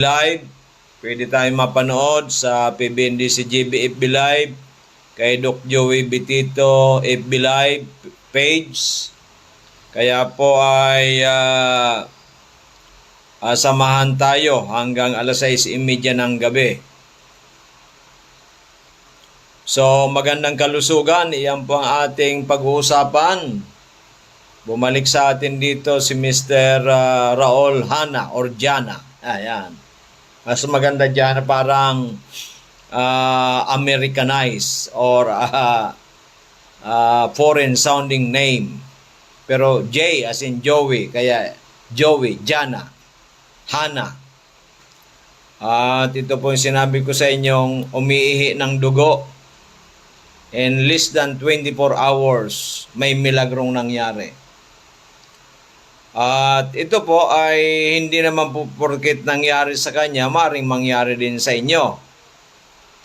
Live. Pwede tayong mapanood sa PBNDCGB FB Live, kay Doc Joey Betito FB Live page. Kaya po ay samahan tayo hanggang alas 6:30 ng gabi. So magandang kalusugan, iyan po ang ating pag-uusapan. Bumalik sa atin dito si Mr. Raul Hana or Jana. Ayan. Mas maganda dyan, parang Americanized or foreign sounding name. Pero J as in Joey, kaya Joey, Jana, Hana. At ito po yung sinabi ko sa inyong umiihi ng dugo. In less than 24 hours, may milagrong nangyari. At ito po ay hindi naman po porket nangyari sa kanya, maring mangyari din sa inyo.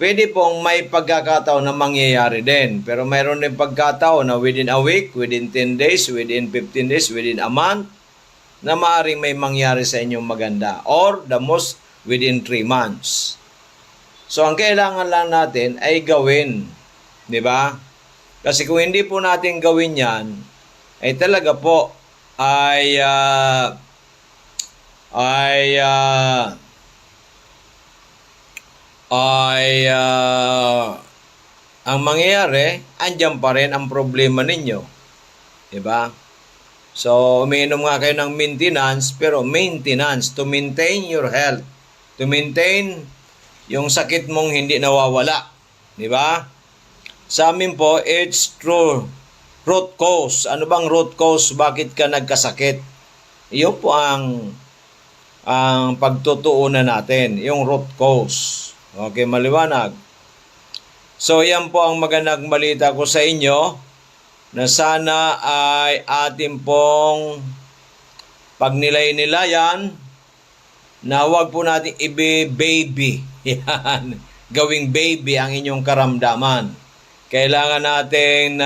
Pwede pong may pagkakataon na mangyayari din. Pero mayroon din pagkataon na within a week, within 10 days, within 15 days, within a month, na maring may mangyari sa inyong maganda. Or the most within 3 months. So ang kailangan lang natin ay gawin. Di ba? Kasi kung hindi po natin gawin yan, ay talaga po, ang mangyayari, andyan pa rin ang problema ninyo. Diba? So, umiinom nga kayo ng maintenance, pero maintenance to maintain your health. To maintain yung sakit mong hindi nawawala. Diba? Sa amin po, it's true. Root cause. Ano bang root cause? Bakit ka nagkasakit? Iyon po ang pagtutuunan natin. Yung root cause. Okay, maliwanag. So, yan po ang magandang balita ko sa inyo na sana ay atin pong pagnilay-nilayan na huwag po natin i-baby. Yan. Gawing baby ang inyong karamdaman. Kailangan natin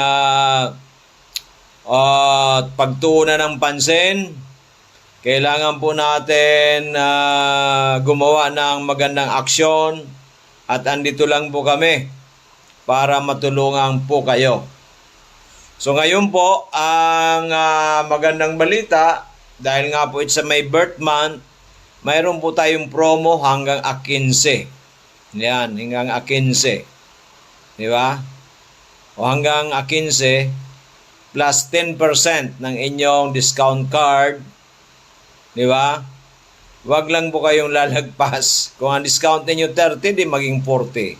pagtuunan ng pansin. Kailangan po natin gumawa ng magandang aksyon. At andito lang po kami para matulungan po kayo. So ngayon po, ang magandang balita, dahil nga po it's a may birth month, mayroon po tayong promo hanggang 15. Yan, hanggang 15. Di ba? O hanggang 15 plus 10% ng inyong discount card. Di ba? Huwag lang po kayong lalagpas. Kung ang discount ninyo 30, di maging 40.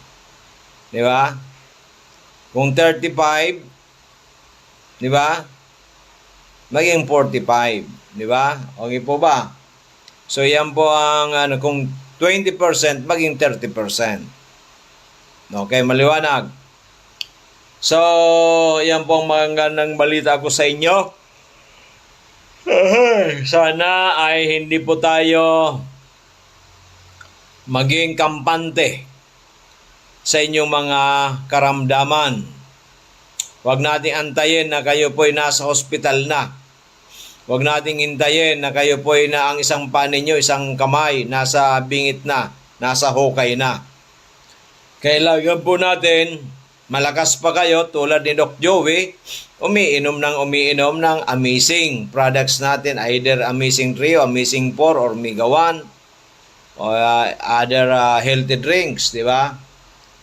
Di ba? Kung 35, di ba? Maging 45. Di ba? Okay po ba? So yan po ang kung 20%, maging 30%. Okay, maliwanag. So, yan po ang magandang balita ko sa inyo. Sana ay hindi po tayo maging kampante sa inyong mga karamdaman. Huwag nating antayin na kayo po'y nasa hospital na. Huwag nating hintayin na kayo po'y na ang isang paa ninyo, isang kamay, nasa bingit na, nasa hukay na. Kailangan po natin, malakas pa kayo tulad ni Doc Joey, umiinom ng amazing products natin, either amazing 3 o amazing 4 or omega 1 o other healthy drinks, di ba?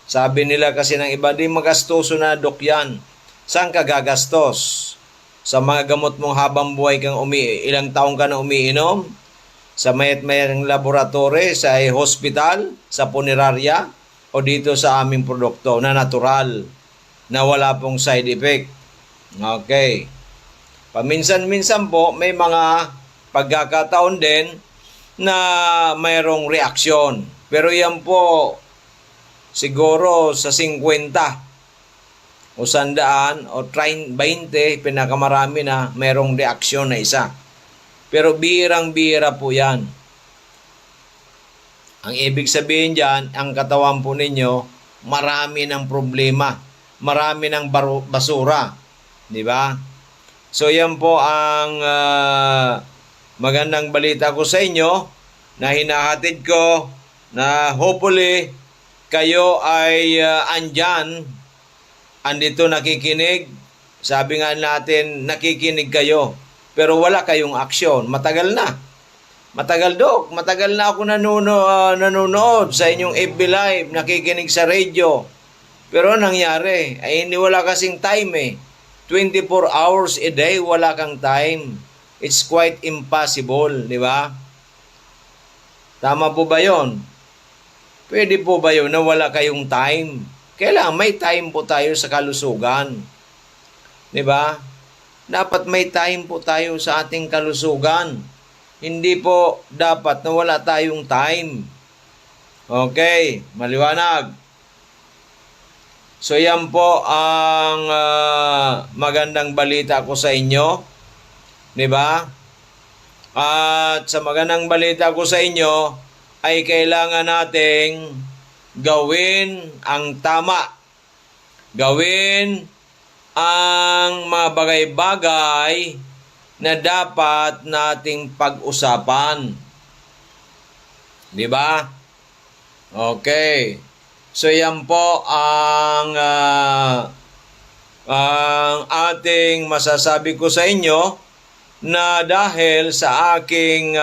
Sabi nila kasi ng iba, di magastoso na Doc yan. Saan ka gagastos? Sa mga gamot mong habang buhay kang ilang taong ka na umiinom? Sa mayat-mayang laboratory, sa hospital, sa punerarya, o dito sa aming produkto na natural, na wala pong side effect. Okay. Paminsan-minsan po, may mga pagkakataon din na mayroong reaksyon. Pero yan po, siguro sa 50 o 100 o 20, pinakamarami na mayroong reaksyon na isa. Pero bihirang-bihira po yan. Ang ibig sabihin dyan, ang katawan po ninyo, marami ng problema. Marami ng basura. Di ba? So yan po ang magandang balita ko sa inyo na hinahatid ko na hopefully kayo ay andito nakikinig. Sabi nga natin, nakikinig kayo, pero wala kayong aksyon. Matagal na. Matagal na ako nanonood sa inyong FB Live, nakikinig sa radio. Pero nangyari, ay hindi wala kasing time eh. 24 hours a day, wala kang time. It's quite impossible, di ba? Tama po ba yon? Pwede po ba yun na wala kayong time? Kailangan may time po tayo sa kalusugan. Di ba? Dapat may time po tayo sa ating kalusugan. Hindi po dapat na wala tayong time. Okay, maliwanag. So yan po ang magandang balita ko sa inyo. Di ba? At sa magandang balita ko sa inyo, ay kailangan nating gawin ang tama. Gawin ang mga bagay-bagay na dapat nating pag-usapan. Di ba? Okay. So yan po ang ating masasabi ko sa inyo, na dahil sa aking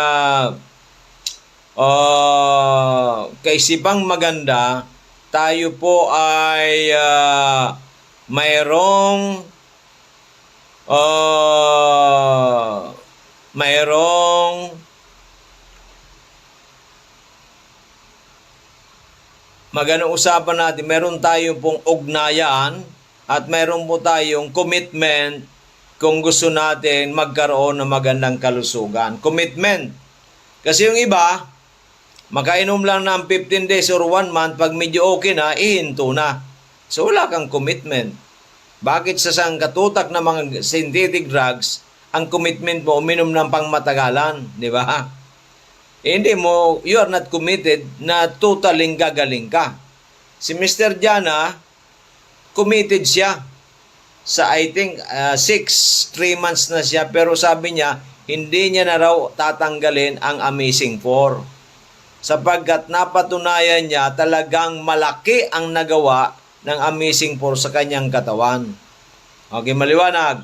kaisipang maganda, tayo po ay mayroong magandang usapan natin. Meron tayong pong ugnayan at meron po tayong commitment kung gusto natin magkaroon ng magandang kalusugan. Commitment. Kasi yung iba, makainom lang ng 15 days or 1 month, pag medyo okay na, ihinto na. So wala kang commitment. Bakit sa sangkatutak ng mga synthetic drugs, ang commitment mo, uminom ng pangmatagalan, di ba? Hindi mo, you are not committed na totaling gagaling ka. Si Mr. Jana, committed siya. Sa I think 3 months na siya, pero sabi niya, hindi niya na raw tatanggalin ang Amazing 4. Sapagkat napatunayan niya talagang malaki ang nagawa ng Amazing 4 sa kanyang katawan. Okay, maliwanag.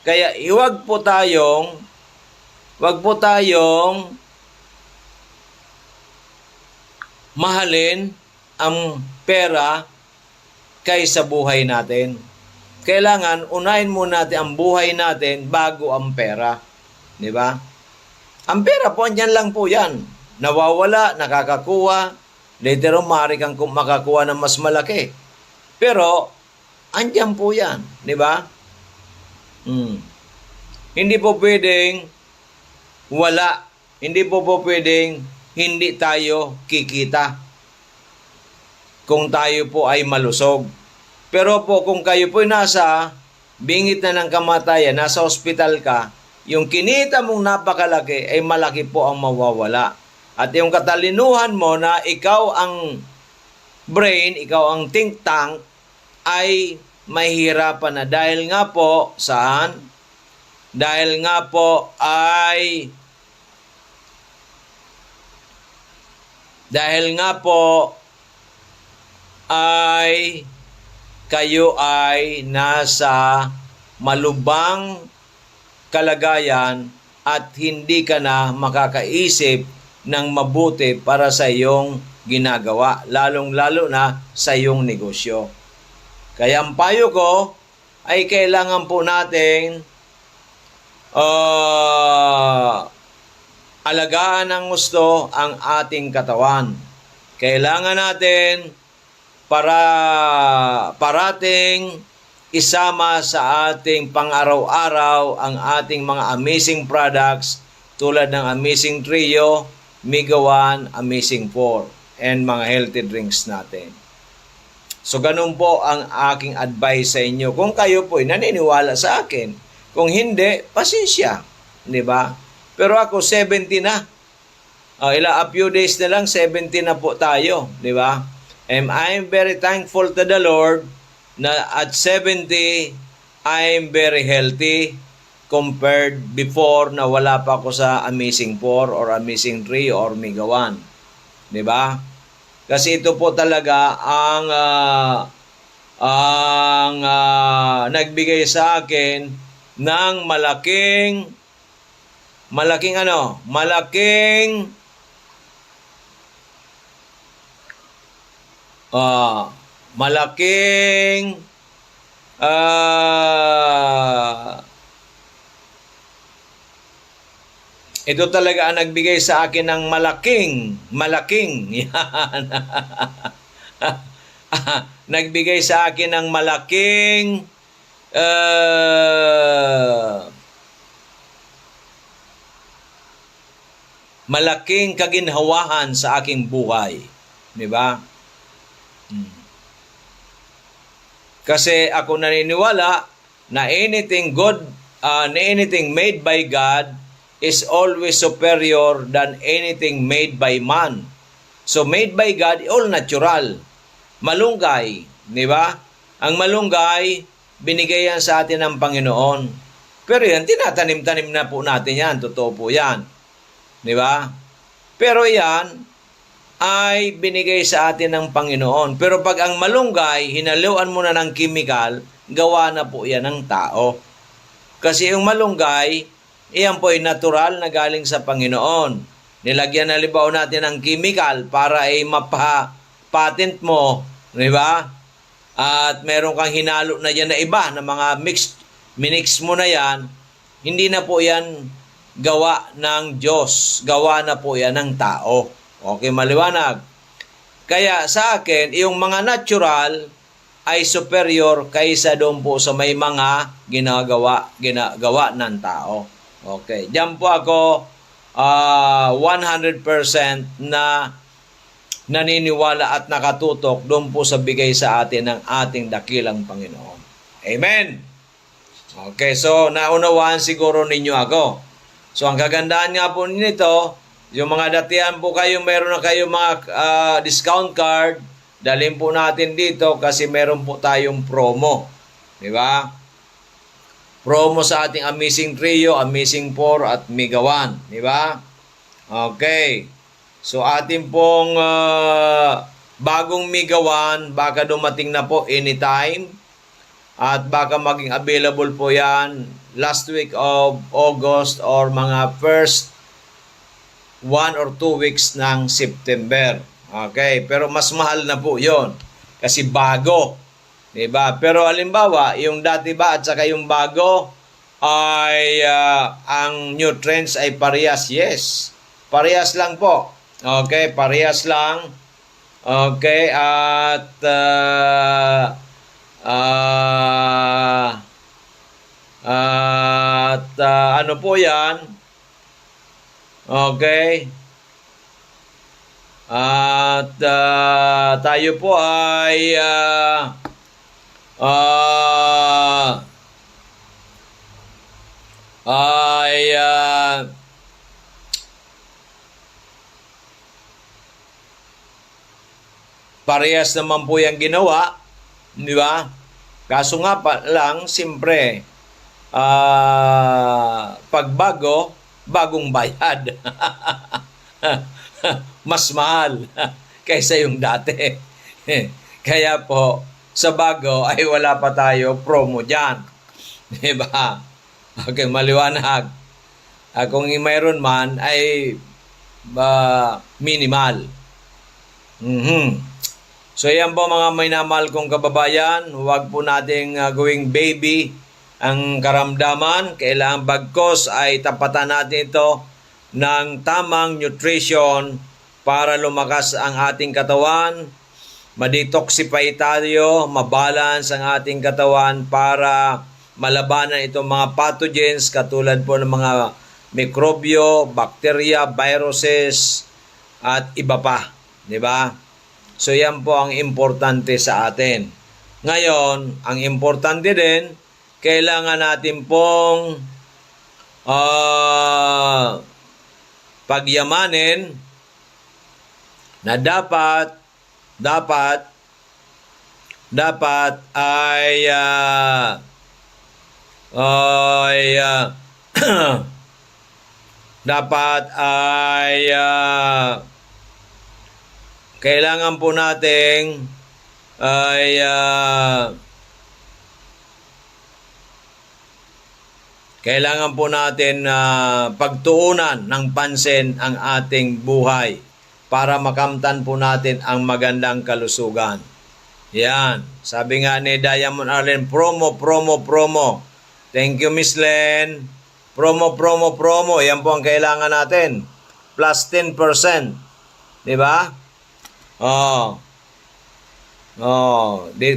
Kaya wag po tayong mahalin ang pera kaysa buhay natin. Kailangan unahin muna natin ang buhay natin bago ang pera. Di ba? Ang pera po, andyan lang po yan. Nawawala, nakakakuha, later on, maaari kang makakuha ng mas malaki. Pero, andyan po yan. Di ba? Hindi po pwedeng wala. Hindi po pwedeng hindi tayo kikita kung tayo po ay malusog. Pero po, kung kayo po nasa bingit na ng kamatayan, nasa ospital ka, yung kinita mong napakalaki ay malaki po ang mawawala. At yung katalinuhan mo na ikaw ang brain, ikaw ang think tank, ay mahihirapan na. Dahil nga po, saan? Dahil nga po ay kayo ay nasa malubang kalagayan at hindi ka na makakaisip ng mabuti para sa iyong ginagawa, lalong-lalo na sa iyong negosyo. Kaya ang payo ko ay kailangan po nating alagaan ng gusto ang ating katawan. Kailangan natin parating isama sa ating pang-araw-araw ang ating mga amazing products tulad ng Amazing Trio, Mega 1, Amazing 4, and mga healthy drinks natin. So ganun po ang aking advice sa inyo. Kung kayo po ay naniniwala sa akin, kung hindi, pasensya, di ba? Pero ako 70 na. A few days na lang 70 na po tayo, di ba? And I'm very thankful to the Lord na at 70 I'm very healthy. compared before na wala pa ako sa Amazing 4 or Amazing 3 or Mega 1. Di ba? Kasi ito po talaga ang nagbigay sa akin ng malaking ito talaga ang nagbigay sa akin ng malaking yan. Nagbigay sa akin ng malaking kaginhawahan sa aking buhay. Di ba? Kasi ako naniniwala na anything made by God is always superior than anything made by man. So made by God, all natural. Malunggay, di ba? Ang malunggay, binigay yan sa atin ng Panginoon. Pero yan, tinatanim-tanim na po natin yan. Totoo po yan. Di ba? Pero yan ay binigay sa atin ng Panginoon. Pero pag ang malunggay, hinaluan mo na ng chemical, gawa na po yan ng tao. Kasi yung malunggay, iyan po ay natural na galing sa Panginoon. Nilagyan na libaw natin ng chemical para ay patent mo, di ba? At meron kang hinalo na yan na iba, na mga minix mo na yan, hindi na po yan gawa ng Diyos, gawa na po yan ng tao. Okay, maliwanag. Kaya sa akin, yung mga natural ay superior kaysa doon po sa may mga ginagawa ng tao. Okay, diyan po ako 100% na naniniwala at nakatutok doon po sa bigay sa atin ng ating dakilang Panginoon. Amen! Okay, so naunawaan siguro ninyo ako. So ang kagandahan nga po nito, yung mga datihan po kayo, meron na kayo mga discount card, dalhin po natin dito kasi meron po tayong promo. Di ba? Promo sa ating Amazing Trio, Amazing 4 at Mega 1. Di ba? Okay. So ating pong bagong Mega 1, baka dumating na po anytime. At baka maging available po yan last week of August or mga first 1 or 2 weeks ng September. Okay, pero mas mahal na po yon kasi bago. Diba? Pero halimbawa, yung dati ba at saka yung bago ay ang nutrients ay parehas. Yes, parehas lang po. Okay, parehas lang. Okay, at ano po yan? Okay. At tayo po ay parehas naman po yung ginawa, di ba? Kaso nga pa lang, siyempre, pagbago, bagong bayad. Mas mahal kaysa yung dati. Kaya po, sa bago ay wala pa tayo promo dyan. Diba? Okay, maliwanag. Kung mayroon man ay minimal. So yan po mga minamahal kong kababayan, huwag po nating gawing baby ang karamdaman. Kailangan bagkos ay tapatan natin ito ng tamang nutrition para lumakas ang ating katawan, ma-detoxify tayo, mabalance ang ating katawan para malabanan itong mga pathogens katulad po ng mga mikrobyo, bakterya, viruses at iba pa, di ba? So yan po ang importante sa atin. Ngayon, ang importante din, kailangan natin pong pagyamanin na dapat ay ay dapat ay kailangan po nating ay kailangan po natin pagtuunan ng pansin ang ating buhay para makamtan po natin ang magandang kalusugan. Yan. Sabi nga ni Diamond Arlen, promo. Thank you, Miss Len. Promo. Yan po ang kailangan natin. Plus 10%. Diba?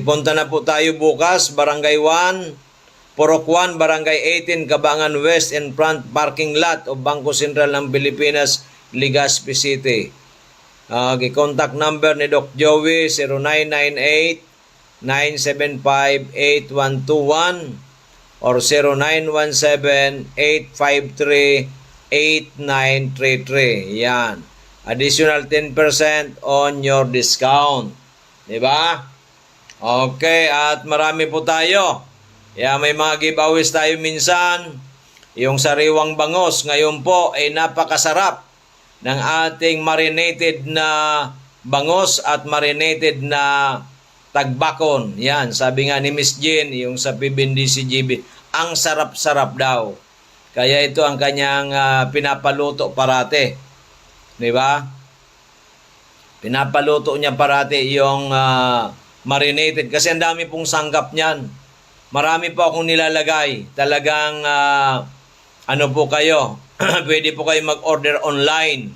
Punta na po tayo bukas, Barangay 1, Purok 1, Barangay 18, Cabangan West, in front parking lot of Bangko Sentral ng Pilipinas, Legazpi City. Contact number ni Doc Joey 0998-975-8121 or 0917-853-8933. Yan. Additional 10% on your discount. Diba? Okay, at marami po tayo. May mga giveaways tayo minsan. Yung sariwang bangos, ngayon po ay napakasarap ng ating marinated na bangos at marinated na tagbakon. Yan, sabi nga ni Miss Jean, yung sa PBNDCGB, ang sarap-sarap daw. Kaya ito ang kanyang pinapaluto parate. Diba? Pinapaluto niya parate yung marinated. Kasi ang dami pong sanggap niyan. Marami po akong nilalagay. Talagang ano po kayo, pwede po kayo mag-order online.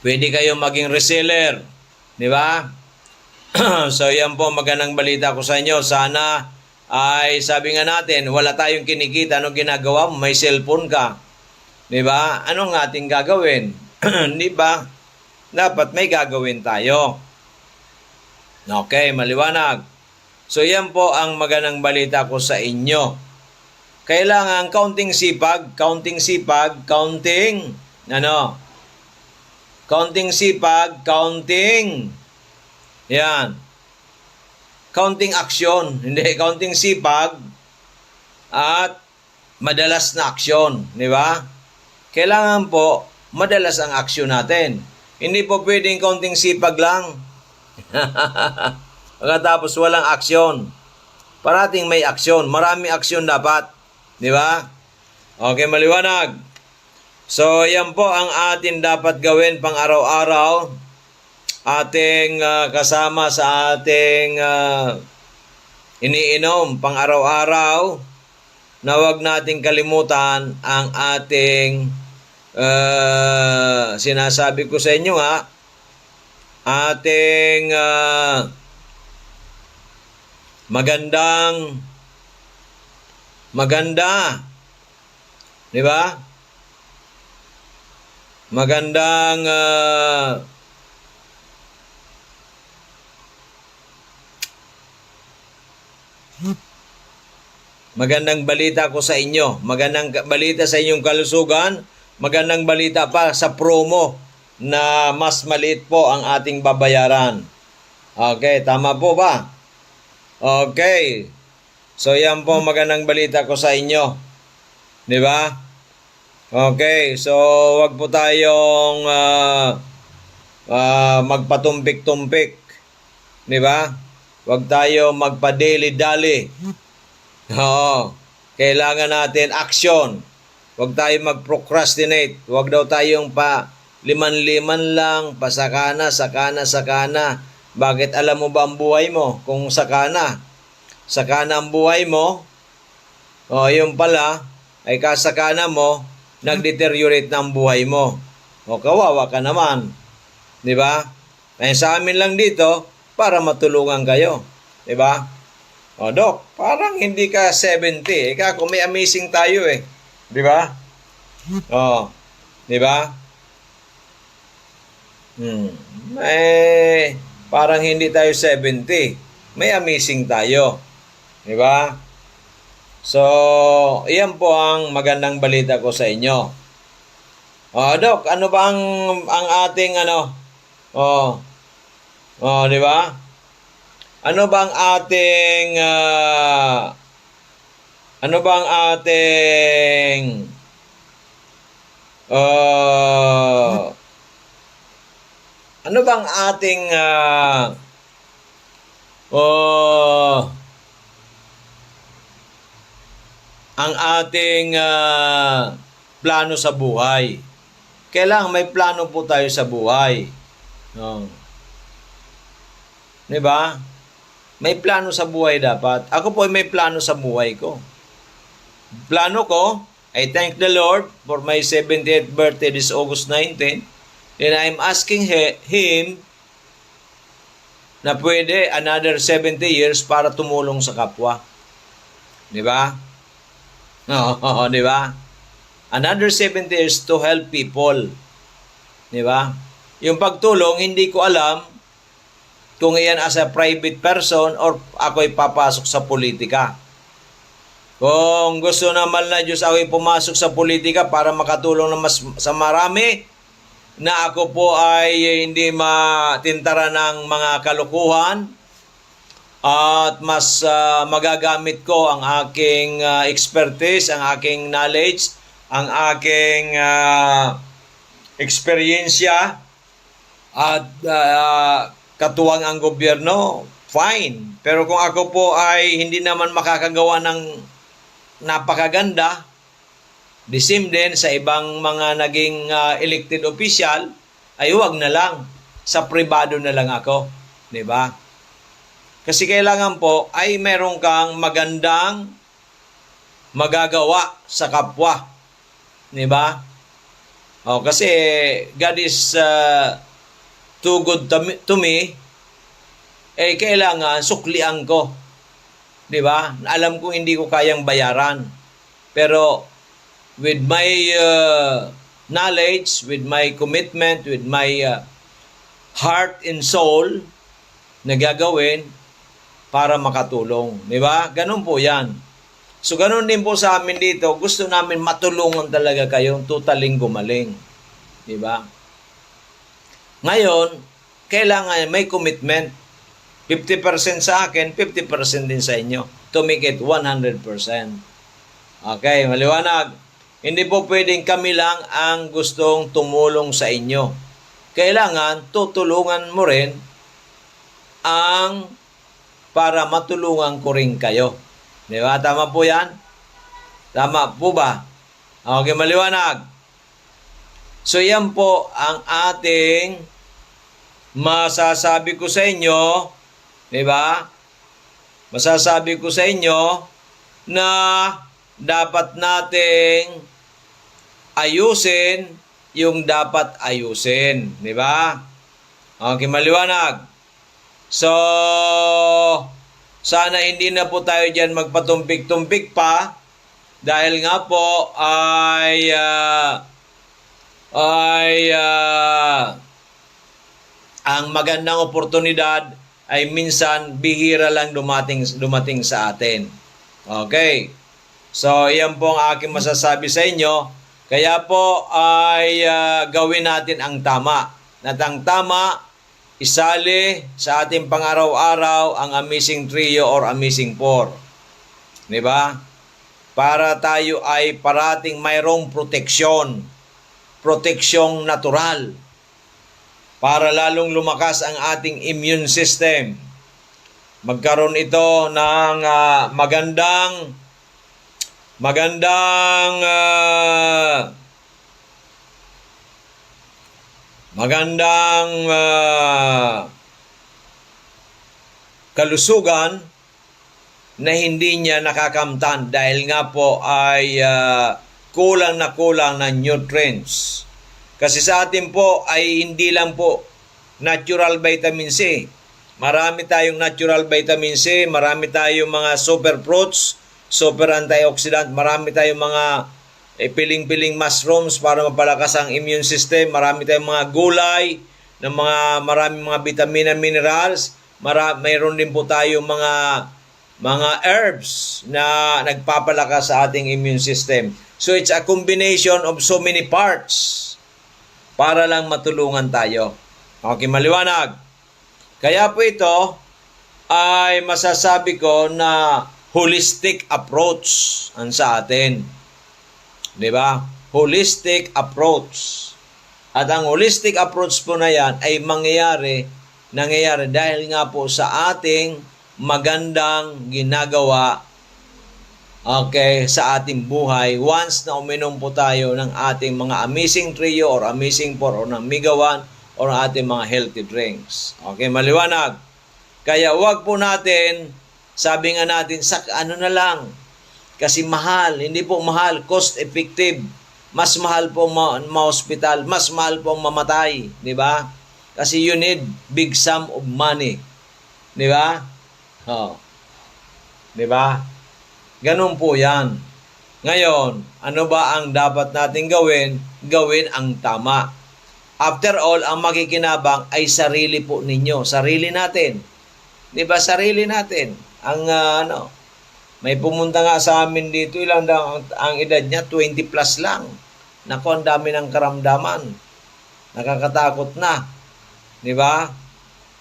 Pwede kayo maging reseller. Di ba? So yan po magandang balita ko sa inyo. Sana ay sabi nga natin, wala tayong kinikita. Anong ginagawa mo? May cellphone ka. Di ba? Anong ating gagawin? Di ba? Dapat may gagawin tayo. Okay, maliwanag. So yan po ang magandang balita ko sa inyo. Kailangan counting sipag, counting sipag, counting yan. Counting action, hindi counting sipag at madalas na aksyon, di ba? Kailangan po madalas ang aksyon natin. Hindi po pwedeng counting sipag lang. Pagkatapos walang aksyon. Parating may aksyon, maraming aksyon dapat. Di ba? Okay, maliwanag. So, yan po ang atin dapat gawin pang araw-araw. Ating kasama sa ating iniinom pang araw-araw na wag nating kalimutan ang ating sinasabi ko sa inyo ating maganda, di ba? Magandang balita ko sa inyo. Magandang balita sa inyong kalusugan. Magandang balita pa sa promo na mas maliit po ang ating babayaran. Okay, tama po ba? Okay. So yan po magandang balita ko sa inyo. Di ba? Okay, so wag po tayong magpatumpik-tumpik. Di ba? Wag tayo magpa-dali-dali. Oo. Kailangan natin action. Wag tayo mag-procrastinate. Wag daw tayong pa liman-liman lang, pasakana, sakana. Bakit alam mo ba ang buhay mo? Kung sakana ang buhay mo, yun pala, ay kasakana mo, nag-deteriorate ng buhay mo. Kawawa ka naman. Di ba? Ay sa amin lang dito, para matulungan kayo. Di ba? Dok, parang hindi ka 70. Ika, kung may amazing tayo Di ba? Di ba? Parang hindi tayo 70. May amazing tayo. Di ba? So, iyan po ang magandang balita ko sa inyo. Dok, ano ba ang ating di ba? Ano ba ang ating Ano bang ating uh, ano bang ating ang ating plano sa buhay? Kailangan may plano po tayo sa buhay. No. 'Di ba? May plano sa buhay dapat. Ako po ay may plano sa buhay ko. Plano ko, I thank the Lord for my 70th birthday this August 19. And I'm asking Him na pwede another 70 years para tumulong sa kapwa. Di ba? Oo, di ba? Another 70 years to help people. Di ba? Yung pagtulong, hindi ko alam kung iyan as a private person or ako'y papasok sa politika. Kung gusto naman na Diyos ako'y pumasok sa politika para makatulong na mas sa marami, na ako po ay hindi matintara ng mga kalukuhan at mas magagamit ko ang aking expertise, ang aking knowledge, ang aking eksperyensya at katuwang ang gobyerno, fine. Pero kung ako po ay hindi naman makakagawa ng napakaganda, the same din sa ibang mga naging elected official, ay huwag na lang. Sa pribado na lang ako. Diba? Kasi kailangan po ay meron kang magandang magagawa sa kapwa. Diba? O, kasi God is too good to me, eh kailangan suklian ko. 'Di ba? Alam ko hindi ko kayang bayaran. Pero with my knowledge, with my commitment, with my heart and soul na gagawin para makatulong. 'Di ba? Ganun po 'yan. So ganun din po sa amin dito. Gusto namin matulungan talaga kayong tutaling gumaling. 'Di ba? Ngayon, kailangan may commitment. 50% sa akin, 50% din sa inyo to make it 100%. Okay, maliwanag. Hindi po pwedeng kami lang ang gustong tumulong sa inyo. Kailangan tutulungan mo rin ang para matulungan ko rin kayo. Di ba? Tama po yan? Tama po ba? Okay, maliwanag. So yan po ang ating masasabi ko sa inyo, 'di ba? Masasabi ko sa inyo na dapat nating ayusin yung dapat ayusin, 'di ba? Okay, maliwanag. So sana hindi na po tayo diyan magpatumpik-tumpik pa dahil nga po ay ang magandang oportunidad ay minsan bihira lang dumating sa atin. Okay. So, iyan po ang aking masasabi sa inyo. Kaya po ay gawin natin ang tama. At ang tama, isali sa ating pang-araw-araw ang Amazing Trio or Amazing Four. Diba? Para tayo ay parating mayroong proteksyon. Proteksyong natural para lalong lumakas ang ating immune system. Magkaroon ito ng magandang kalusugan na hindi niya nakakamtan dahil nga po ay kulang na kulang ng nutrients. Kasi sa atin po ay hindi lang po natural vitamin C. Marami tayong natural vitamin C, marami tayong mga super fruits, super antioxidant, marami tayong mga piling-piling mushrooms para mapalakas ang immune system, marami tayong mga gulay, maraming mga vitamina minerals, mayroon din po tayong mga herbs na nagpapalakas sa ating immune system. So it's a combination of so many parts para lang matulungan tayo. Okay, maliwanag. Kaya po ito ay masasabi ko na holistic approach ang sa atin. Di ba? Holistic approach. At ang holistic approach po na yan ay nangyayari dahil nga po sa ating magandang ginagawa, okay, sa ating buhay. Once na uminom po tayo ng ating mga Amazing Trio or Amazing 4 or ng Mega 1 or ating mga healthy drinks. Okay, maliwanag. Kaya wag po natin, sabi nga natin, ano na lang, kasi mahal, hindi po mahal, cost effective. Mas mahal po ma-hospital, mas mahal po mamatay, di ba? Kasi you need big sum of money. Di ba? Oh. Di ba? Ganun po yan. Ngayon, ano ba ang dapat natin gawin? Gawin ang tama. After all, ang makikinabang ay sarili po ninyo. Sarili natin. Di ba? Sarili natin. May pumunta nga sa amin dito, ang edad niya, 20 plus lang. Naku, ang dami ng karamdaman. Nakakatakot na. Di ba?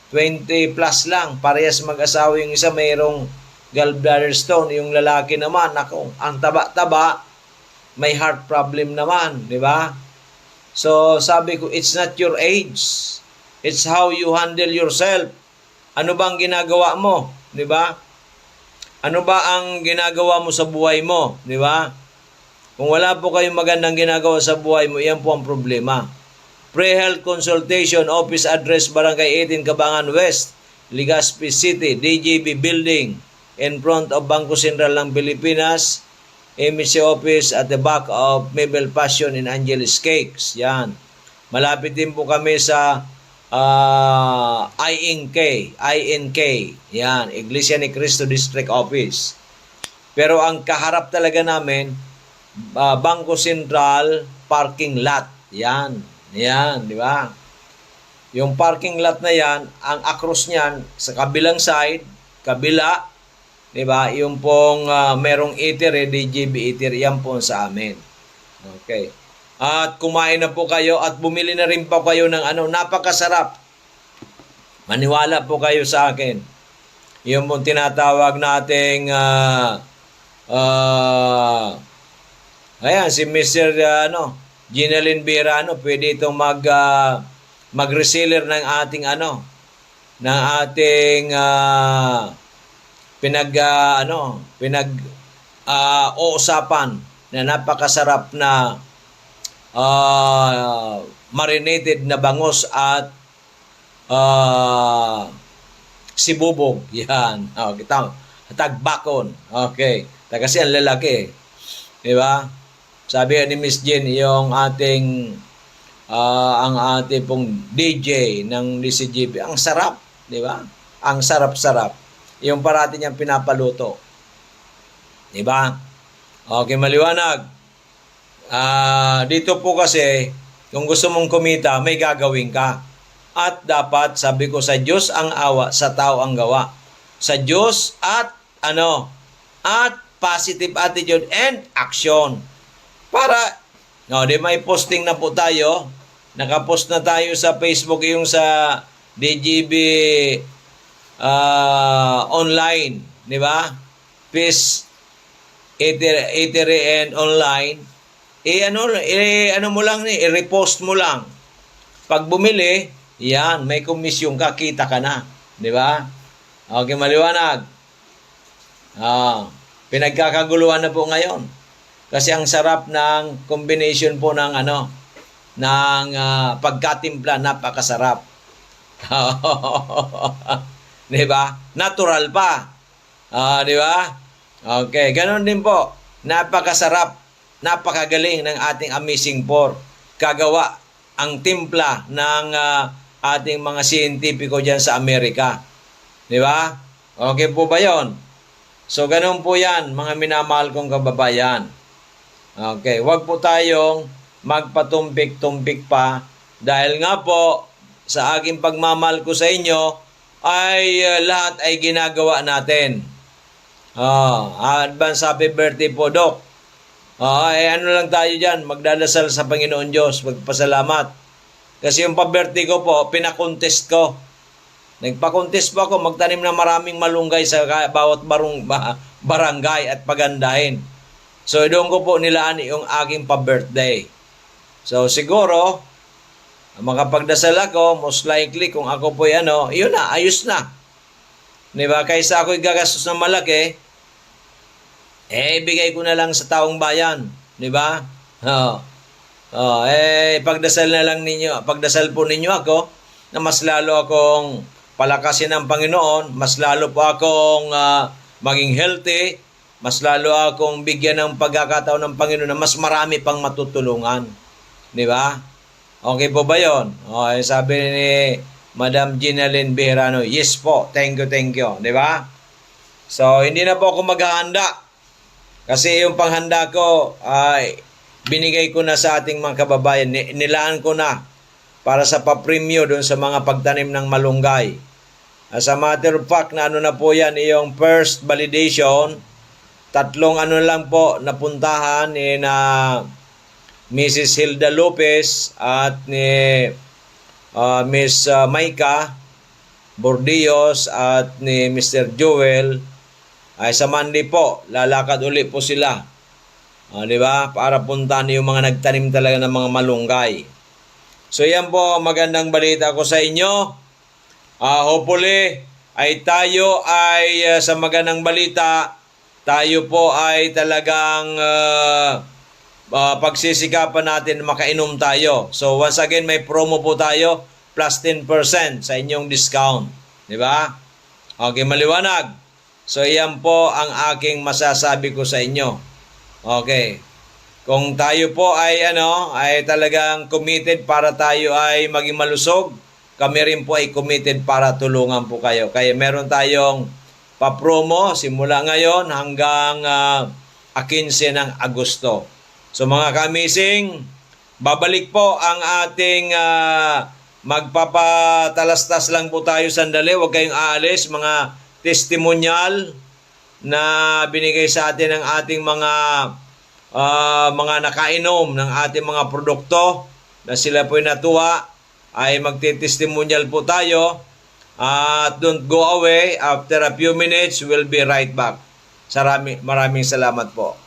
20 plus lang. Parehas mag-asawa yung isa, mayroong gallbladder stone. Yung lalaki naman, naku, ang taba-taba, may heart problem naman. Di ba? So, sabi ko, it's not your age. It's how you handle yourself. Ano ba ang ginagawa mo? Di ba? Ano ba ang ginagawa mo sa buhay mo? Di ba? Kung wala po kayong magandang ginagawa sa buhay mo, yan po ang problema. Pre-health consultation, office address, Barangay 18, Cabangan West, Legazpi City, DJB Building, in front of Bangko Sentral ng Pilipinas, MSC office at the back of Mabel Passion in Angeles Cakes. Yan. Malapit din po kami sa INK. Yan, Iglesia ni Cristo District Office. Pero ang kaharap talaga namin, Bangko Sentral parking lot. Yan, di ba? Yung parking lot na yan, ang across niyan sa kabilang side, kabila, di ba? Yung pong merong eatery, DJB eatery, yan po sa amin. Okay. At kumain na po kayo at bumili na rin po kayo ng napakasarap. Maniwala po kayo sa akin. Yung pong tinatawag nating ayan, si Mr. Ginalyn Birano, pwede itong mag-reseller ng ating uusapan na napakasarap na marinated na bangus at sibubog. Yan. Tagbakon. Okay. Kasi ang lalaki. Di ba? Sabi ni Miss Jen, yung ating ang ating pong DJ ng DCGP, ang sarap, di ba? Ang sarap-sarap. Yung parati niyang pinapaluto. Di ba? Okay, maliwanag. Dito po kasi, kung gusto mong kumita, may gagawin ka. At dapat, sabi ko, sa Diyos ang awa, sa tao ang gawa. Sa Diyos at positive attitude and action. Para, di may posting na po tayo. Nakapost na tayo sa Facebook, yung sa DGB online, di ba? Peace Eatery and online. Ano mo lang, i-repost mo lang. Pag bumili, yan, may komisyon ka, kita ka na. Di ba? Okay, maliwanag. Pinagkakaguluhan na po ngayon. Kasi ang sarap ng combination po ng pagkatimpla, napakasarap. Di ba? Natural pa. Di ba? Okay, ganoon din po. Napakasarap, napakagaling ng ating Amazing 4. Kagawa ang timpla ng ating mga siyentipiko dyan sa Amerika. Di ba? Okay po ba yon? So, ganun po yan, mga minamahal kong kababayan. Okay, wag po tayong magpatumpik-tumpik pa dahil nga po sa aking pagmamahal ko sa inyo ay lahat ay ginagawa natin. Advance happy birthday po, Doc. Ano lang tayo dyan, magdadasal sa Panginoon Diyos, magpasalamat. Kasi yung pa-birthday ko po, pinakontest ko. Nagpakontes po ako magtanim ng maraming malunggay sa bawat barangay at pagandahin. So, doon ko po nilaan yung aking pa-birthday. So, siguro, makapagdasal ako, most likely, kung ako po yun na, ayos na. Diba? Kaysa ako'y gagastos ng malaki, ibigay ko na lang sa taong bayan. Diba? Pagdasal na lang ninyo, pagdasal po ninyo ako, na mas lalo akong palakasin ng Panginoon, mas lalo po akong maging healthy, mas lalo akong bigyan ng pagkakataon ng Panginoon na mas marami pang matutulungan. Di ba? Okay po ba yun? Okay, sabi ni Madam Ginalyn Bejarano, yes po, thank you. Di ba? So, hindi na po ako maghahanda. Kasi yung panghanda ko, binigay ko na sa ating mga kababayan. Nilaan ko na para sa papremyo doon sa mga pagtanim ng malunggay. As a matter of fact, na na po yan, yung first validation, 3 lang po napuntahan ni na Mrs. Hilda Lopez at ni Miss Maika Bordios at ni Mr. Joel. Ay sa Monday po, lalakad uli po sila. Di ba? Para puntahan yung mga nagtanim talaga ng mga malunggay. So yan po, magandang balita ko sa inyo. Hopefully, ay tayo ay sa magandang balita, tayo po ay talagang pagsisikapan natin makainom tayo. So once again, may promo po tayo, plus 10% sa inyong discount. Di ba? Okay, maliwanag. So yan po ang aking masasabi ko sa inyo. Okay. Kung tayo po ay ay talagang committed para tayo ay maging malusog, kami rin po ay committed para tulungan po kayo. Kaya meron tayong pa-promo simula ngayon hanggang 15 ng Agosto. So mga kamising, babalik po ang ating magpapatalastas lang po tayo sandali. Huwag kayong aalis. Mga testimonial na binigay sa atin ng ating mga nakainom ng ating mga produkto na sila po'y natuwa, ay magtitestimonial po tayo. Don't go away. After a few minutes, we'll be right back. Maraming salamat po.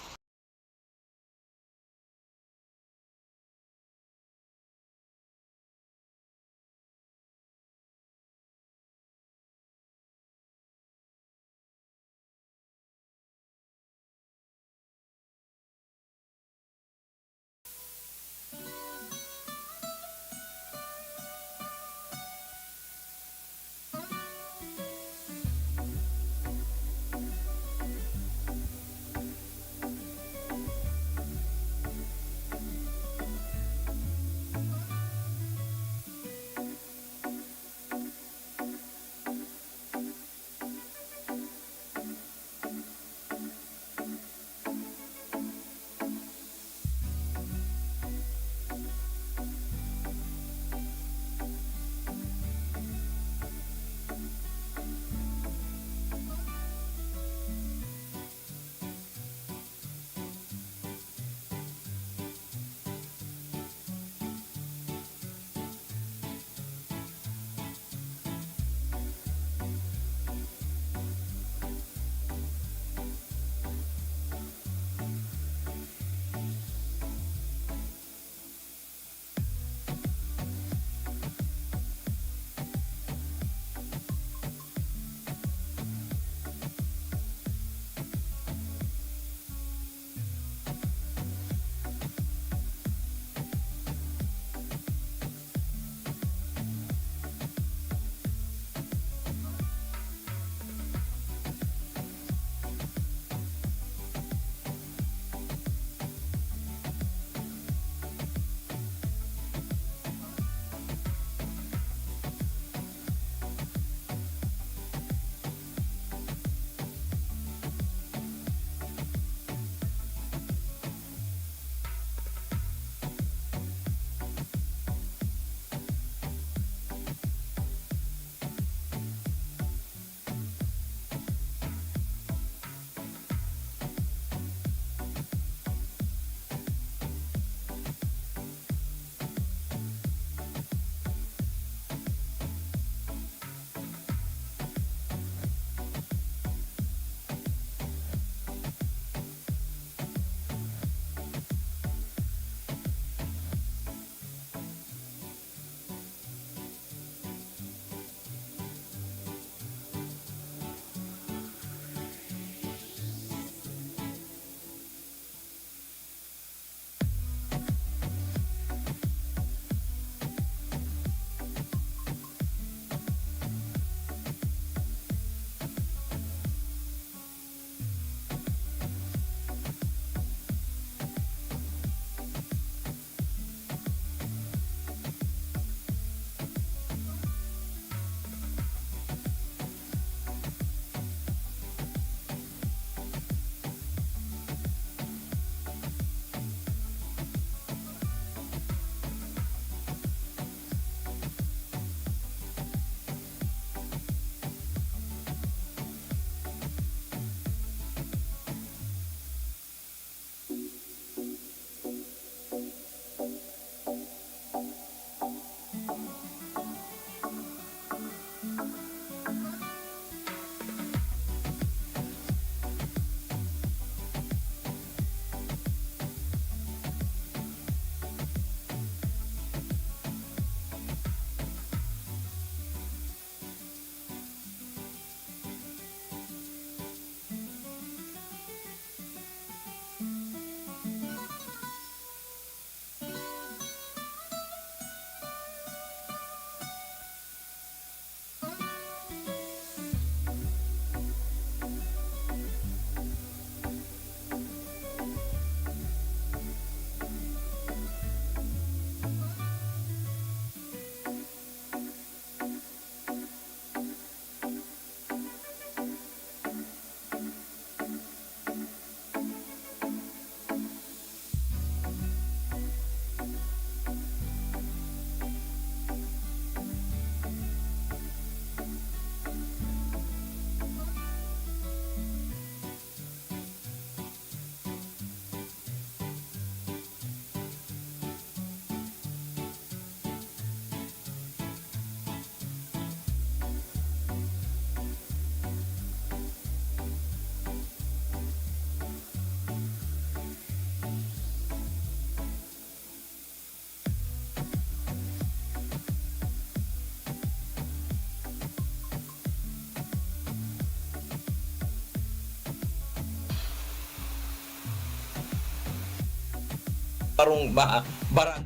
Barang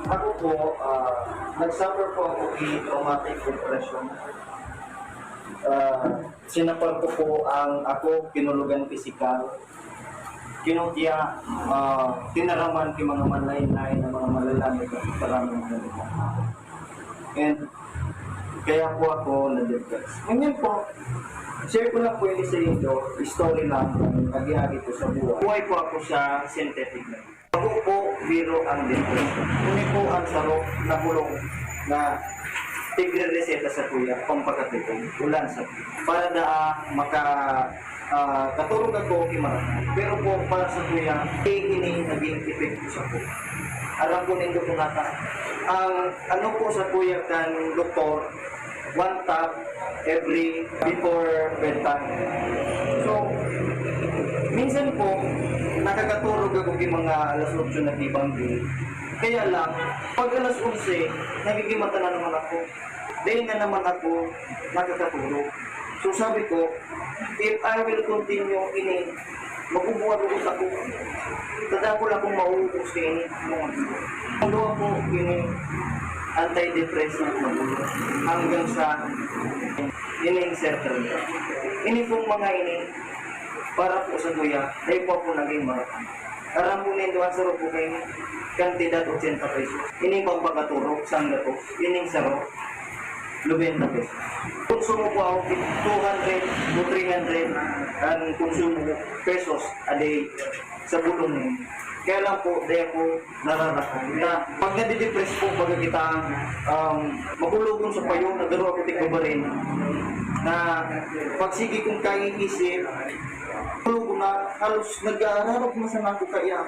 Ako po, nag-suffer po ako with traumatic depression. Sinapal ko po ang ako, kinulugan pisikal. Kinutya, tinaraman ki mga malaynay na mga malalamig at maraming mga. And kaya po ako na-depress. Ngayon po, share ko lang po yun sa inyo, story lang ng agi-agi ko sa buhay. Buhay po ako sa synthetic life. Ako po, biro ang depression. Ngunit po ang sarok na bulong na tigre-reseta sa kuya, pampakatipong, ulan sa kuya. Para na katulog ako kimarami. Pero po, para sa kuya, ini naging epekto sa kuya. Alam po nindo po nata, ang ano po sa kuya kan doktor, 1 tab every before bedtime. So, minsan po, nakakatulog ako ng mga alas 8 na tibanggi. Kaya lang, pag alas 11, nagigimata na naman ako. Dahil na naman ako nakakatulog. So sabi ko, if I will continue ini, magbubuhat-buhat ako. Tada ko lang kung mauubos sa ini. Ano ako ini, antidepressant na bulo. Hanggang sa ini certain. Ini pong mga ini, para po sa kuya, dahil po ako naging marathon. Aram po nito ang sarap po kayo, kantidad 80 pesos. Ini pang pagkaturok, sangga po, ining sarap, 90 pesos. Konsumo po ako 200 to 300 ang konsumo pesos a day sa bulong niyo. Kaya lang po, dahil po nararakan. Na pag nadidepress po, baga kita magulugon sa payo, nagdaro ako tigbabarin, na pagsigi kong kayang isip, ko na halos nag-aaral ko sa nako kaya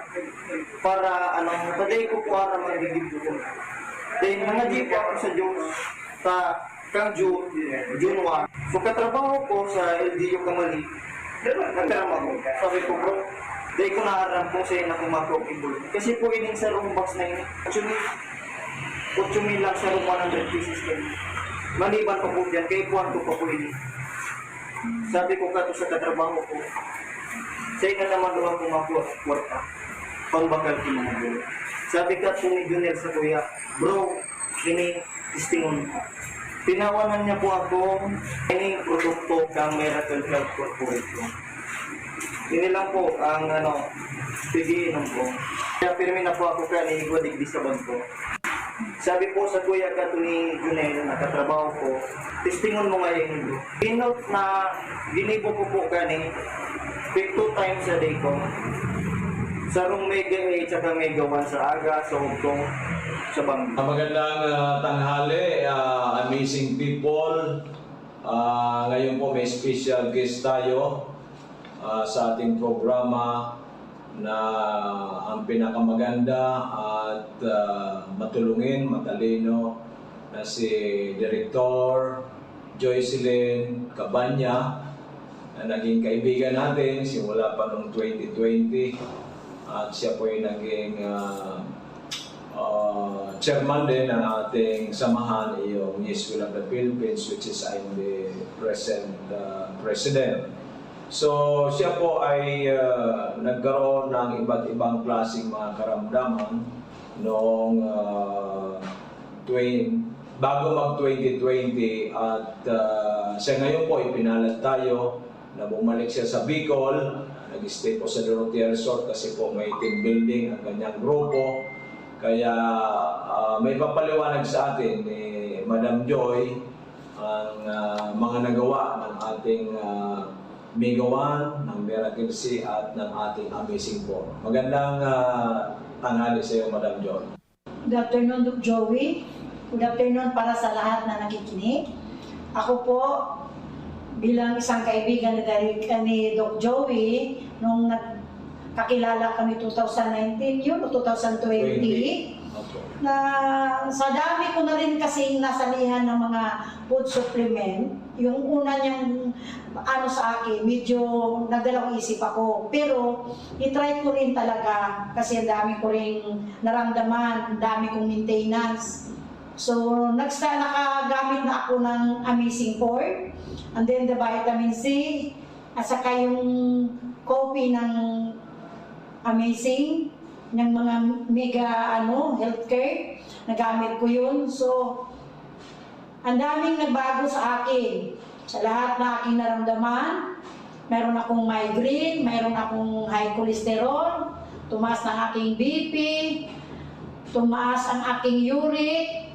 para paday ko para magiging ko. Then mga di ako sa Diyos sa kang June 1. So katrabaho ko sa LDU Kamali. Nagtrabaho ko. Sabi ko bro, dahil ko naaram kung sa'yo na kumakro-ibol. Kasi po ining sa room box na yun, 8,000 lang sa room 100 pieces kayo. Maliban pa po dyan, kaya kwanto pa po ini. Sabi ko kato sa katrabaho ko, Sa ina naman doon kumakuha sa kwarta. Pangbakal ko mga bro. Sabi ka po ni Junel sa kuya, bro, ini tistingon ko. Tinawanan niya po ako, ini produkto kang Miracle Cloud Corporation. Ini lang po ang pigiinom ko. Kaya pirmi na po ako kaya ni Igwadig di sa bangko. Sabi po sa kuya ka to ni Junel, nakatrabaho ko, tistingon mo ngayon bro. Pinout na ginibo ko po kani 2 times a day ko. Sa room Mega 8 at Mega 1 sa aga, sa hugtong, sa bangko. Magandang tanghali, amazing people. Ngayon po may special guest tayo sa ating programa na ang pinakamaganda at matulungin, matalino na si Director Joycelyn Cabanya na naging kaibigan natin simula pa noong 2020 at siya po ay naging chairman din ng ating samahan, yung Yes Will of the Philippines, which is I'm the present president. So siya po ay nagkaroon ng iba't ibang klaseng mga karamdaman noong bago mag 2020 at siya ngayon po ipinalat tayo na bumalik siya sa Bicol. Nag-stay po sa Dorotea Resort kasi po may team building ang kanyang grupo. Kaya may papaliwanag sa atin ni Madam Joy ang mga nagawa ng ating Mega 1, ng Miracle C at ng ating Amazing 4. Magandang tanghali sa iyo, Madam Joy. Good afternoon, Doc Joey. Good afternoon para sa lahat na nakikinig. Ako po, bilang isang kaibigan ni Doc Joey, nung nagkakilala kami 2019 yun o 2020, na sa dami ko na rin kasing nasalihan ng mga food supplement, yung una niyang sa akin, medyo nagdalawang isip ako. Pero itry ko rin talaga kasi ang dami ko rin naramdaman, ang dami kong maintenance. So, nakagamit na ako ng Amazing 4, and then the vitamin C, at saka yung coffee ng Amazing, ng mga mega healthcare, nagamit ko yun. So, ang daming nagbago sa akin. Sa lahat na aking naramdaman, meron akong migraine, meron akong high cholesterol, tumaas ng aking BP, tumaas ang aking uric,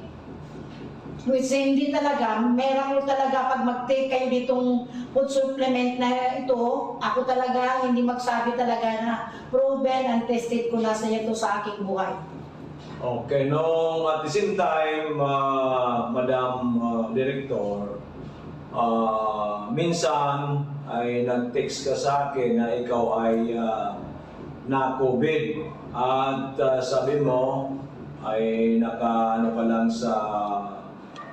which hindi talaga, meron ko talaga pag mag-take kayo ditong food supplement na ito, ako talaga hindi magsabi talaga na proven and tested ko na sa ito sa aking buhay. Okay, no, at the same time, Madam Director, minsan ay nag-text ka sa akin na ikaw ay na-COVID at sabi mo ay naka pa lang sa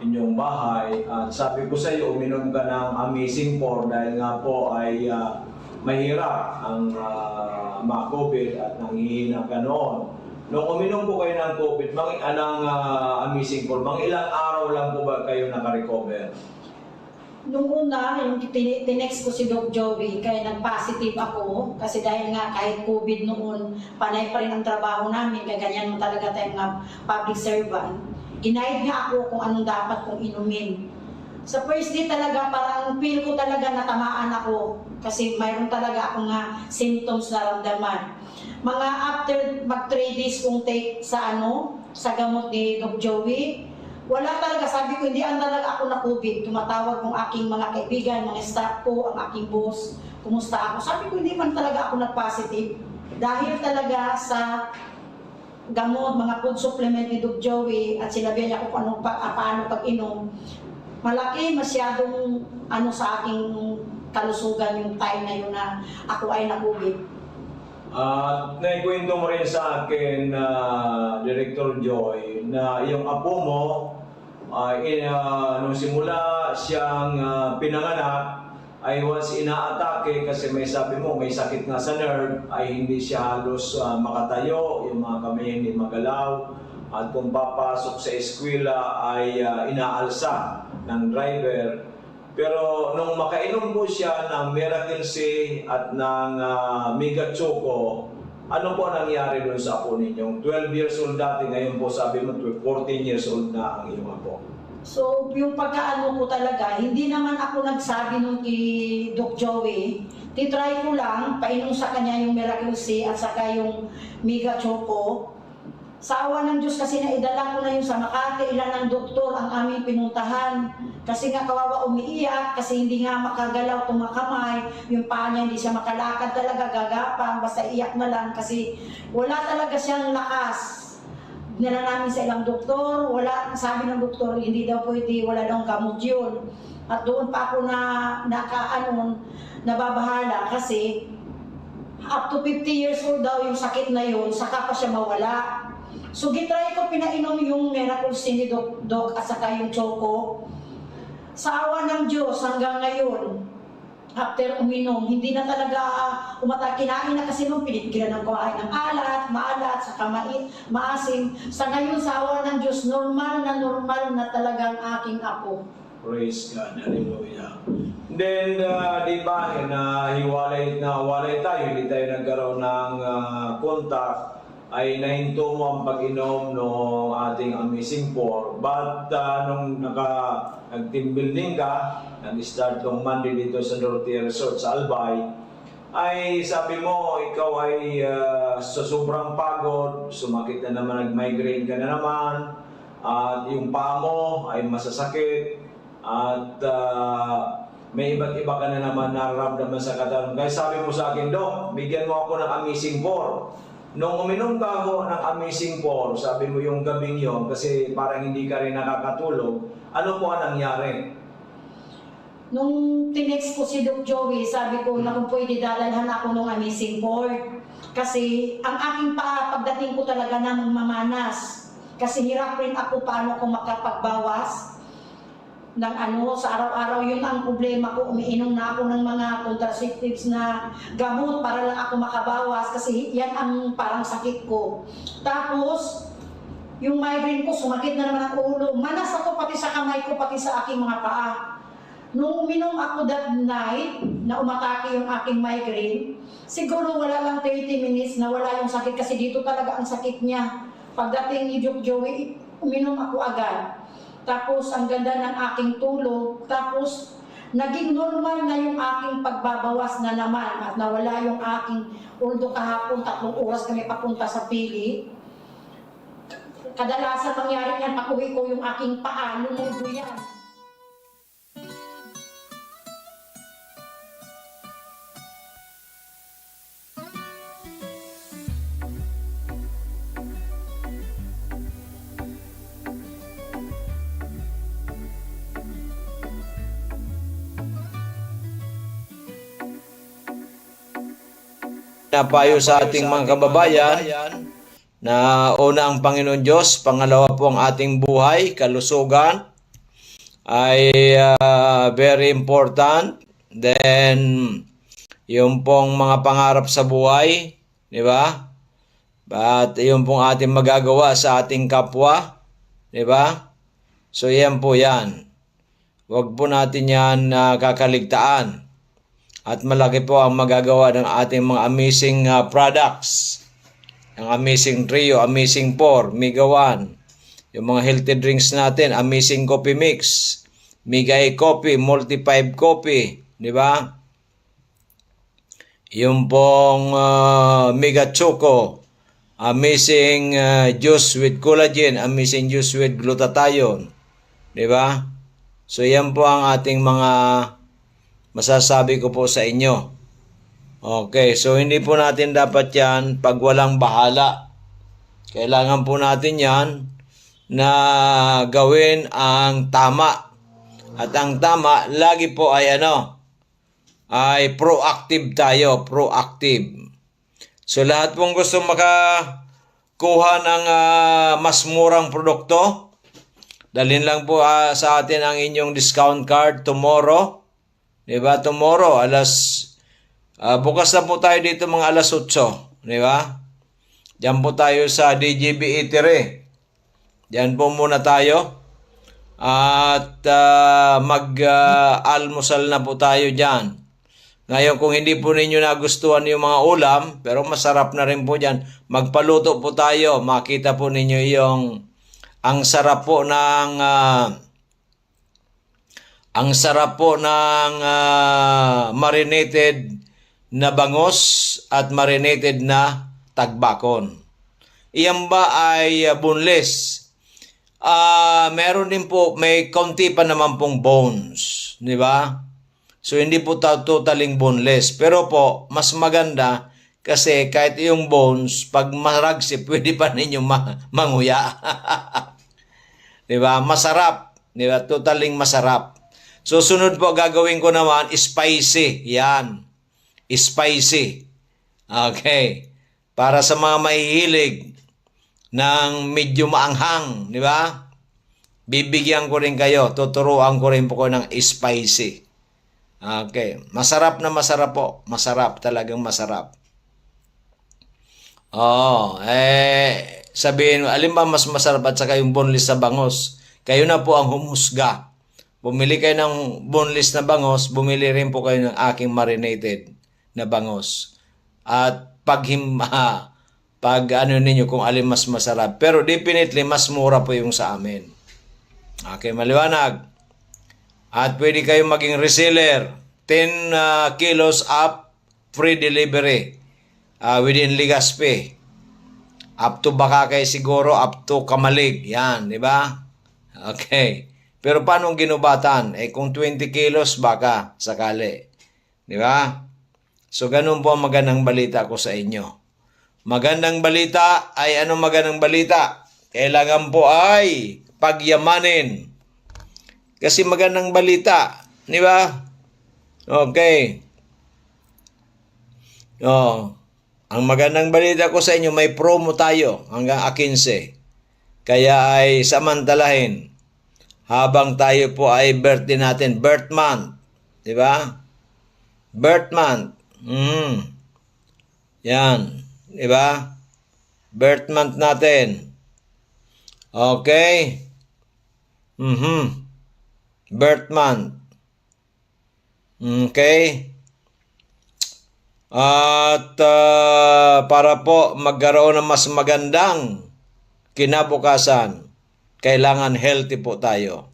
inyong bahay at sabi ko sa iyo uminom ka ng Amazing 4 dahil nga po ay mahirap ang ma-COVID at nanghihina ka noon. Nung uminom po kayo ng COVID, Amazing 4, mga ilang araw lang po ba kayo naka-recover? Nung una, yung tinext ko si Doc Joey, kaya nag-positive ako. Kasi dahil nga kahit COVID noon, panay pa rin ang trabaho namin, kaya ganyan mo talaga tayong mga public servant. Ginaid nga ako kung anong dapat kong inumin. Sa first day talaga, parang feel ko talaga natamaan ako. Kasi mayroon talaga akong symptoms na ramdaman. Mga after mag 3 days kong take sa gamot ni Doc Joey, wala talaga, sabi ko, hindi talaga ako na-COVID. Tumatawag kong aking mga kaibigan, mga staff ko, ang aking boss, kumusta ako. Sabi ko, hindi man talaga ako nag-positive. Dahil talaga sa gamot, mga food supplement ni Doc Joey, at sinabi niya ko paano pag-inom, malaki masyadong sa aking kalusugan yung time na yun na ako ay na-COVID. Naikwento mo rin sa akin, Director Joy, na yung apo mo, nung simula siyang pinanganak, ay once inaatake kasi may sabi mo, may sakit nga sa nerve, ay hindi siya halos makatayo, yung mga kamay hindi magalaw, at kung papasok sa eskwela ay inaalsa ng driver. Pero nung makainom po siya ng Miracle C at ng Mega Choco, ano po nangyari doon sa apo ninyo? 12 years old dati, ngayon po sabi mo 14 years old na ang iyong apo. So, yung pagkaano ko talaga, hindi naman ako nagsabi nung kay Doc Joey. Titry ko lang, painom sa kanya yung Miracle C at saka yung Mega Choco. Sa awa ng Diyos kasi naidala ko na yung sa Makati, ilan ng doktor ang aming pinuntahan. Kasi nga kawawa umiiyak, kasi hindi nga makagalaw itong mga kamay. Yung paa niya hindi siya makalakad talaga, gagapang, basta iyak na lang kasi wala talaga siyang lakas. Nila namin sa ilang doktor, wala, sabi ng doktor, hindi daw pwede, wala daw gamot yun. At doon pa ako nababahala kasi up to 50 years old daw yung sakit na yun, saka pa siya mawala. So gitry ko pinainom yung Miracle C ni Doc at saka yung Choco. Sa awa ng Diyos hanggang ngayon, after uminom, hindi na talaga kinain na kasi nung pinipigilan ng kumain ng maalat, saka maasim. Sa ngayon, sa awa ng Diyos, normal na talagang aking apo. Praise God. Hallelujah. Then, di ba, walay tayo, hindi tayo nagkaroon ng contact, ay nahinto mo ang pag-inom ng ating Amazing 4. But nung nag-team building ka, nag-start kong Monday dito sa Dorotea Resort sa Albay, ay sabi mo, ikaw ay sa sobrang pagod, sumakit na naman, nag-migraine ka na naman, at yung paa mo ay masasakit, at may iba't iba ka na naman nararamdaman sa katawan. Kaya sabi mo sa akin, Dok, bigyan mo ako ng Amazing 4. Nung uminom ka ako ng Amazing 4, sabi mo yung gabing yon, kasi parang hindi ka rin nakakatulog, ano po ang nangyari? Nung tinext ko si Doc Joey, sabi ko na kung pwede dalalhan ako ng Amazing 4. Kasi ang aking paa, pagdating ko talaga na mamanas. Kasi hirap rin ako paano ko makapagbawas ng sa araw-araw. Yun ang problema ko, umiinom na ako ng mga contraceptives na gamot para lang ako makabawas kasi yan ang parang sakit ko. Tapos, yung migraine ko, sumakit na naman ang ulo. Manas ako pati sa kamay ko, pati sa aking mga paa. Nung uminom ako that night, na umatake yung aking migraine, siguro wala lang 30 minutes na wala yung sakit kasi dito talaga ang sakit niya. Pagdating ni Doc Joey, uminom ako agad. Tapos ang ganda ng aking tulog, tapos naging normal na yung aking pagbabawas na naman at nawala yung aking uldo kahapon, 3 oras kami papunta sa pili. Kadalasan mangyari yan, pag-uwi ko yung aking paa, lumudo yan. Napayo sa ating mga kababayan na una ang Panginoon Diyos, pangalawa po ang ating buhay, kalusugan ay very important. Then, yung pong mga pangarap sa buhay, di ba? At yung pong ating magagawa sa ating kapwa, di ba? So, yan po yan. Huwag po natin yan kakaligtaan. At malaki po ang magagawa ng ating mga amazing products. Ang Amazing Trio, Amazing 4, Mega 1. Yung mga healthy drinks natin, Amazing Coffee Mix, Mega A Coffee, Multi 5 Coffee, di ba? Yung pong Mega Choco, Amazing Juice with Collagen, Amazing Juice with Glutathione, di ba? So yan po ang ating mga masasabi ko po sa inyo. Okay, so hindi po natin dapat yan pag walang bahala. Kailangan po natin yan na gawin ang tama. At ang tama, lagi po ay ay proactive tayo, proactive. So lahat pong gusto makakuha ng mas murang produkto, dalhin lang po sa atin ang inyong discount card tomorrow. Diba? Tomorrow, bukas na po tayo dito mga alas 8. Diba? Diyan po tayo sa DGB Eatery. Diyan po muna tayo. At mag-almusal na po tayo dyan. Ngayon, kung hindi po ninyo nagustuhan yung mga ulam, pero masarap na rin po dyan, magpaluto po tayo. Makita po ninyo yung ang sarap po ng marinated na bangos at marinated na tagbakon. Iyan ba ay boneless? Meron din po, may kaunti pa naman pong bones, di ba? So hindi po totaling boneless. Pero po, mas maganda kasi kahit yung bones, pag maragsi, pwede pa ninyo manguya. Di ba? Masarap. Di ba? Totaling masarap. So sunod po gagawin ko naman, spicy. Yan. Spicy. Okay. Para sa mga mahihilig ng medyo maanghang, di ba? Bibigyan ko rin kayo, tuturuan ko rin po ko ng spicy. Okay. Masarap na masarap po. Masarap, talagang masarap. Sabihin mo, alin ba mas masarap at saka yung boneless na bangos? Kayo na po ang humusga. Bumili kayo ng boneless na bangos, bumili rin po kayo ng aking marinated na bangos. At pag ano ninyo kung alin mas masarap. Pero definitely, mas mura po yung sa amin. Okay, maliwanag. At pwede kayong maging reseller. 10 kilos up, free delivery within Legazpi. Up to Bakakay siguro, up to Kamalig. Yan, di ba? Okay. Pero paano ginubatan? Kung 20 kilos, baka sakali. Di ba? So, ganun po ang magandang balita ko sa inyo. Magandang balita ay anong magandang balita? Kailangan po ay pagyamanin. Kasi magandang balita, di ba? Okay. Ang magandang balita ko sa inyo, may promo tayo hanggang 15. Kaya ay samantalahin habang tayo po ay birthday natin, birth month, di ba? Birth month. Yan, di ba? Birth month natin. Okay. Birth month. Okay. At para po magkaroon ng mas magandang kinabukasan, kailangan healthy po tayo.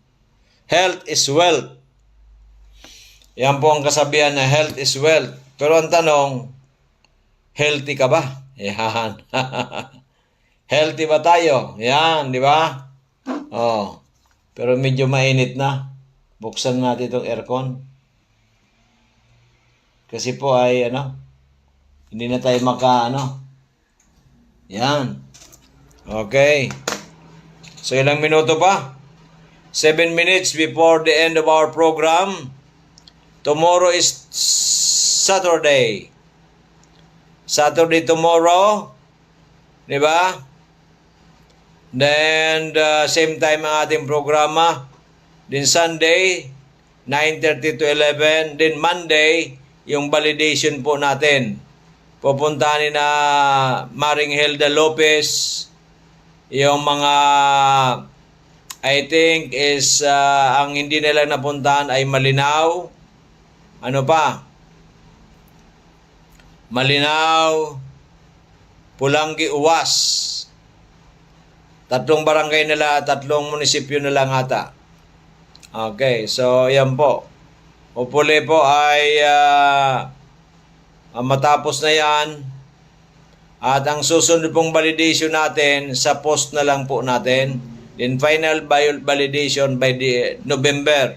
Health is wealth. Yan po ang kasabihan na health is wealth. Pero ang tanong, healthy ka ba? Yan. Healthy ba tayo? Yan, di ba? Pero medyo mainit na. Buksan natin itong aircon. Kasi po ay hindi na tayo Yan. Okay. So ilang minuto pa? 7 minutes before the end of our program. Tomorrow is Saturday. Saturday tomorrow. Di ba? Then, same time ang ating programa. Then Sunday, 9:30 to 11. Then Monday, yung validation po natin. Pupuntahan na Maring Helda Lopez. Yung mga, I think, is, ang hindi nila napuntahan ay Malinaw. Ano pa? Malinaw, Pulangi, Uwas. 3 barangay nila, 3 munisipyo na lang ata. Okay, so yan po. Hopefully po ay matapos na yan. At ang susunod pong validation natin, sa post na lang po natin. Then final validation by the November.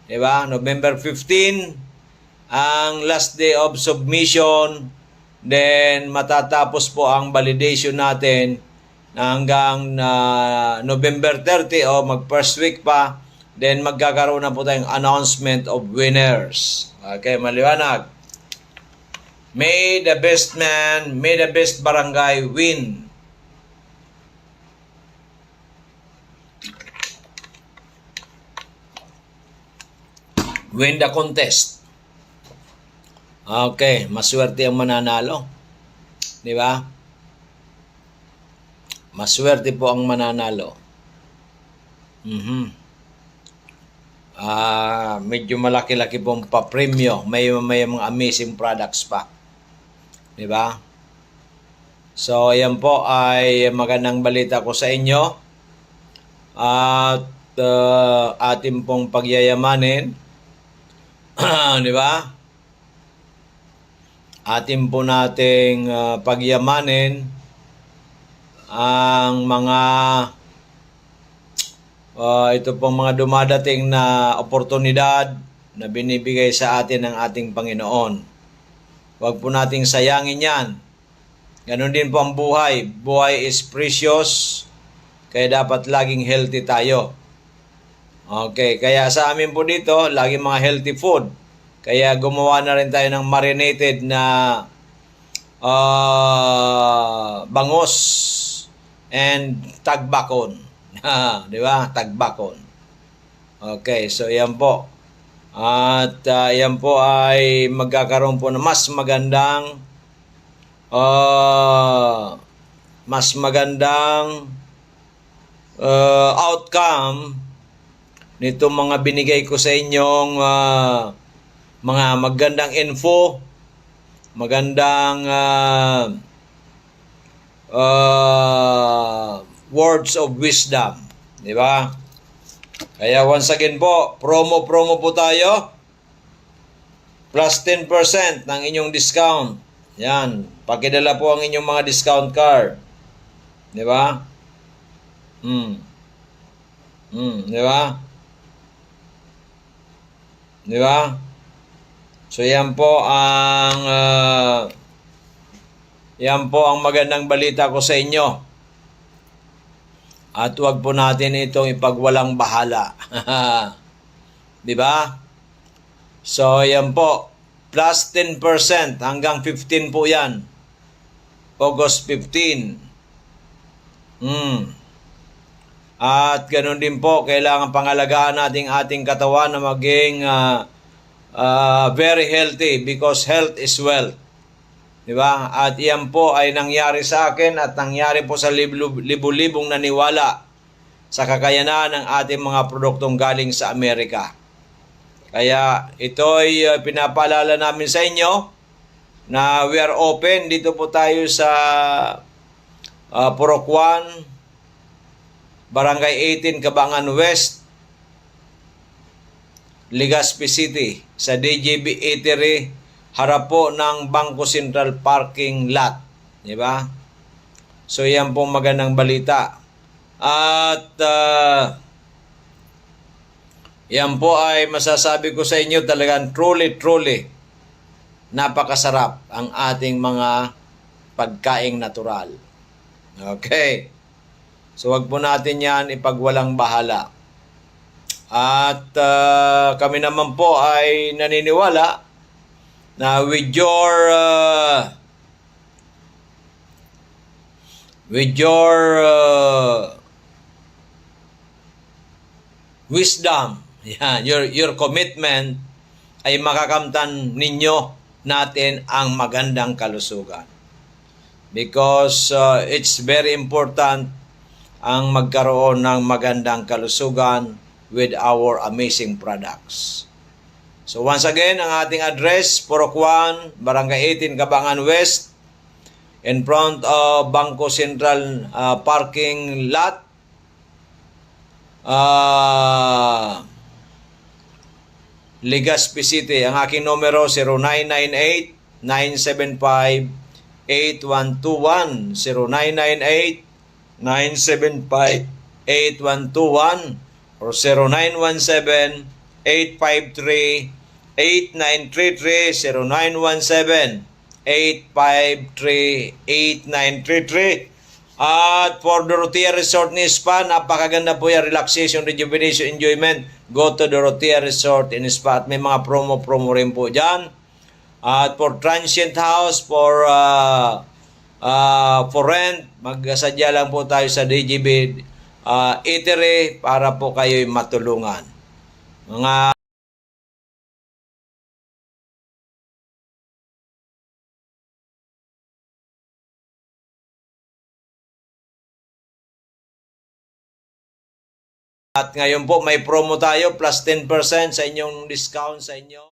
Diba? November 15, ang last day of submission. Then matatapos po ang validation natin hanggang November 30 o mag-first week pa. Then magkakaroon na po tayong announcement of winners. Okay, maliwanag. May the best man, may the best barangay win. Win the contest. Okay, maswerte ang mananalo. Di ba? Maswerte po ang mananalo. medyo malaki-laki pong pa-premyo. May mga amazing products pa. Di ba? So, yan po ay magandang balita ko sa inyo. At atin pong pagyayamanin. Di ba? Atin po nating pagyamanin ang mga ito pong mga dumadating na oportunidad na binibigay sa atin ng ating Panginoon. Huwag po nating sayangin yan. Ganon din po ang buhay. Buhay is precious, kaya dapat laging healthy tayo. Okay, kaya sa amin po dito, laging mga healthy food. Kaya gumawa na rin tayo ng marinated na bangus and tagbakon. Di ba? Tagbakon. Okay, so yan po. At yan po ay magkakaroon po ng mas magandang outcome nito mga binigay ko sa inyong mga magandang info, magandang words of wisdom, di ba? Kaya once again po, promo po tayo. Plus 10% ng inyong discount. Yan, pakidala po ang inyong mga discount card. Di ba? Di ba? Di ba? So yan po ang magandang balita ko sa inyo. At huwag po natin itong ipagwalang bahala. Di ba? So yan po. Plus 10% hanggang 15 po yan. August 15. At ganoon din po, kailangan pangalagaan natin ating katawan na maging very healthy because health is wealth. Diba? At yan po ay nangyari sa akin at nangyari po sa libu-libong naniwala sa kakayanan ng ating mga produktong galing sa Amerika. Kaya ito ay pinapaalala namin sa inyo na we are open. Dito po tayo sa Purok 1, Barangay 18, Cabangan West, Legazpi City, sa DJB Eatery, harap po ng Bangko Sentral parking lot. Di ba? So, yan pong magandang balita. At yan po ay masasabi ko sa inyo talagang truly napakasarap ang ating mga pagkaing natural. Okay. So, wag po natin yan ipagwalang bahala. At kami naman po ay naniniwala na with your wisdom, your commitment, ay makakamtan ninyo natin ang magandang kalusugan. Because it's very important ang magkaroon ng magandang kalusugan with our amazing products. So once again, ang ating address, Purok 1, Barangay 18, Cabangan West, in front of Bangko Sentral parking lot. Legazpi City. Ang aking numero 0998-975-8121. 0998-975-8121 or 0917-853-8933, 0917-853-8933. At for Dorotea Resort ni Spa, napakaganda po yung relaxation, rejuvenation, enjoyment. Go to Dorotea Resort and Spa. At may mga promo rin po dyan. At for transient house, for rent, magsadya lang po tayo sa DGB Eatery para po kayo'y matulungan. Mga At ngayon po may promo tayo plus 10% sa inyong discount sa inyo.